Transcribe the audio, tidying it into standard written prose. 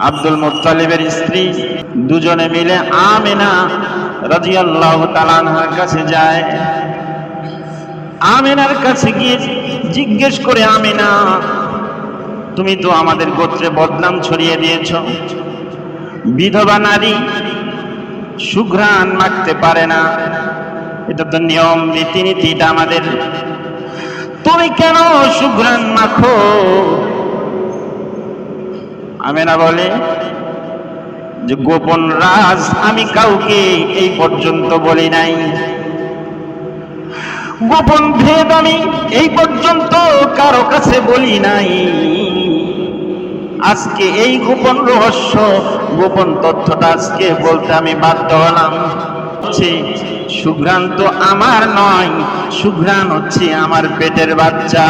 আব্দুল মুত্তালিবের স্ত্রী দুজনে মিলে আমিনা রাদিয়াল্লাহু তাআলা আনহার কাছে যায়। আমিনার কাছে গিয়ে জিজ্ঞেস করে, আমিনা, তুমি তো আমাদের গোত্রে বদনাম ছড়িয়ে দিয়েছ, বিধবা নারী সুঘ্রাণ মাখতে পারে না, এটা তো নিয়ম রীতিনীতিটা আমাদের, তুমি কেন সুঘ্রাণ মাখো? আমিনা বলে যে গোপন রাজ আমি কাউকে এই পর্যন্ত বলি নাই, গোপন ভেদ আমি এই পর্যন্ত কারো কাছে বলি নাই, আজকে এই গোপন রহস্য, গোপন তথ্যটা আজকে বলতে আমি বাধ্য হলাম। সুঘ্রাণ তো আমার নয়, সুঘ্রাণ হচ্ছে আমার পেটের বাচ্চা।